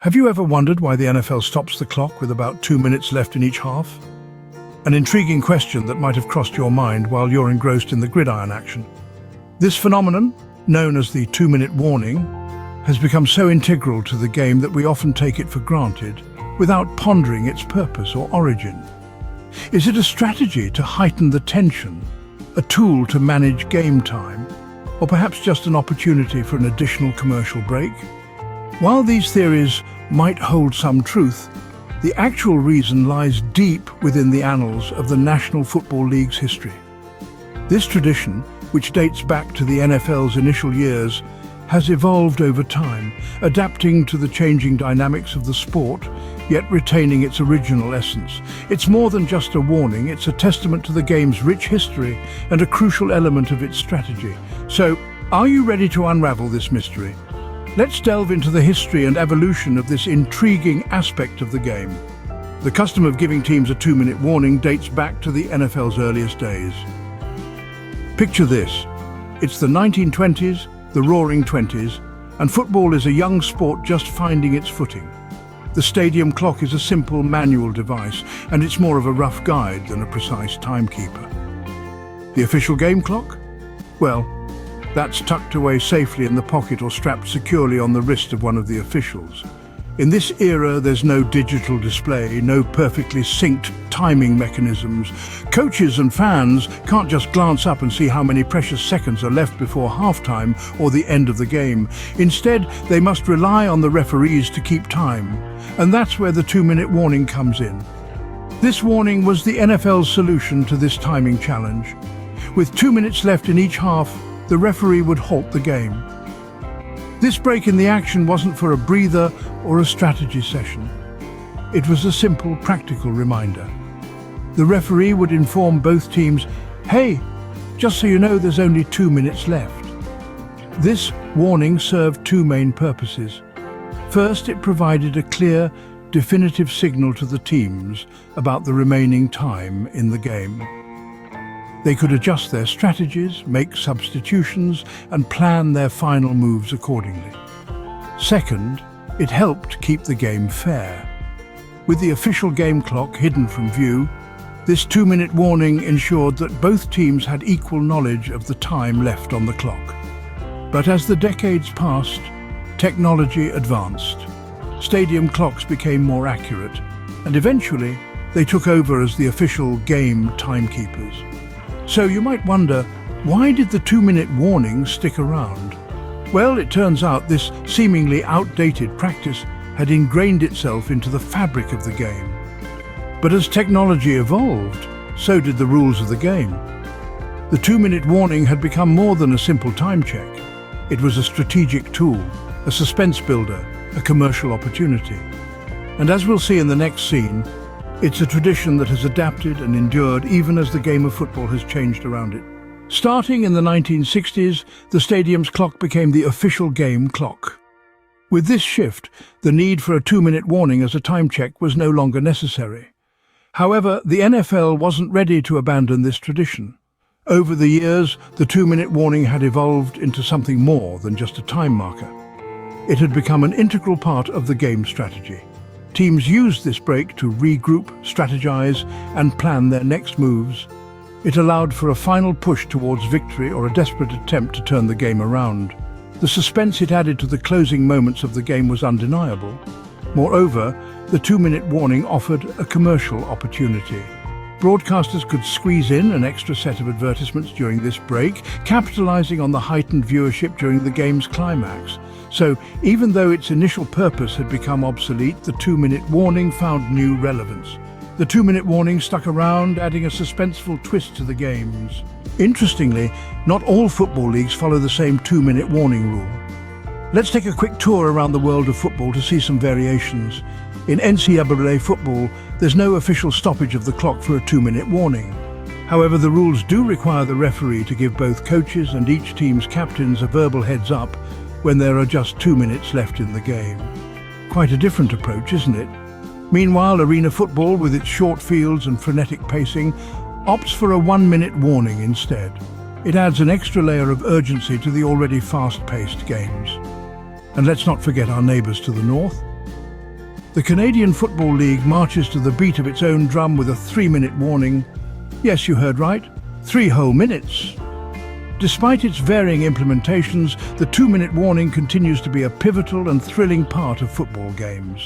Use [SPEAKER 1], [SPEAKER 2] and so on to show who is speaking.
[SPEAKER 1] Have you ever wondered why the NFL stops the clock with about 2 minutes left in each half? An intriguing question that might have crossed your mind while you're engrossed in the gridiron action. This phenomenon, known as the 2-minute warning, has become so integral to the game that we often take it for granted without pondering its purpose or origin. Is it a strategy to heighten the tension, a tool to manage game time, or perhaps just an opportunity for an additional commercial break? While these theories might hold some truth, the actual reason lies deep within the annals of the National Football League's history. This tradition, which dates back to the NFL's initial years, has evolved over time, adapting to the changing dynamics of the sport, yet retaining its original essence. It's more than just a warning, it's a testament to the game's rich history and a crucial element of its strategy. So, are you ready to unravel this mystery? Let's delve into the history and evolution of this intriguing aspect of the game. The custom of giving teams a 2-minute warning dates back to the NFL's earliest days. Picture this. It's the 1920s, the Roaring Twenties, and football is a young sport just finding its footing. The stadium clock is a simple manual device, and it's more of a rough guide than a precise timekeeper. The official game clock? Well, that's tucked away safely in the pocket or strapped securely on the wrist of one of the officials. In this era, there's no digital display, no perfectly synced timing mechanisms. Coaches and fans can't just glance up and see how many precious seconds are left before halftime or the end of the game. Instead, they must rely on the referees to keep time. And that's where the 2-minute warning comes in. This warning was the NFL's solution to this timing challenge. With 2 minutes left in each half, the referee would halt the game. This break in the action wasn't for a breather or a strategy session. It was a simple, practical reminder. The referee would inform both teams, "Hey, just so you know, there's only 2 minutes left." This warning served two main purposes. First, it provided a clear, definitive signal to the teams about the remaining time in the game. They could adjust their strategies, make substitutions, and plan their final moves accordingly. Second, it helped keep the game fair. With the official game clock hidden from view, this 2-minute warning ensured that both teams had equal knowledge of the time left on the clock. But as the decades passed, technology advanced. Stadium clocks became more accurate, and eventually they took over as the official game timekeepers. So you might wonder, why did the 2-minute warning stick around? Well, it turns out this seemingly outdated practice had ingrained itself into the fabric of the game. But as technology evolved, so did the rules of the game. The 2-minute warning had become more than a simple time check. It was a strategic tool, a suspense builder, a commercial opportunity. And as we'll see in the next scene, it's a tradition that has adapted and endured even as the game of football has changed around it. Starting in the 1960s, the stadium's clock became the official game clock. With this shift, the need for a 2-minute warning as a time check was no longer necessary. However, the NFL wasn't ready to abandon this tradition. Over the years, the 2-minute warning had evolved into something more than just a time marker. It had become an integral part of the game strategy. Teams used this break to regroup, strategize, and plan their next moves. It allowed for a final push towards victory or a desperate attempt to turn the game around. The suspense it added to the closing moments of the game was undeniable. Moreover, the 2-minute warning offered a commercial opportunity. Broadcasters could squeeze in an extra set of advertisements during this break, capitalizing on the heightened viewership during the game's climax. So, even though its initial purpose had become obsolete, the 2-minute warning found new relevance. The 2-minute warning stuck around, adding a suspenseful twist to the games. Interestingly, not all football leagues follow the same 2-minute warning rule. Let's take a quick tour around the world of football to see some variations. In NCAA football, there's no official stoppage of the clock for a 2-minute warning. However, the rules do require the referee to give both coaches and each team's captains a verbal heads-up when there are just 2 minutes left in the game. Quite a different approach, isn't it? Meanwhile, arena football, with its short fields and frenetic pacing, opts for a 1-minute warning instead. It adds an extra layer of urgency to the already fast-paced games. And let's not forget our neighbours to the north. The Canadian Football League marches to the beat of its own drum with a 3-minute warning. Yes, you heard right, 3 whole minutes. Despite its varying implementations, the 2-minute warning continues to be a pivotal and thrilling part of football games.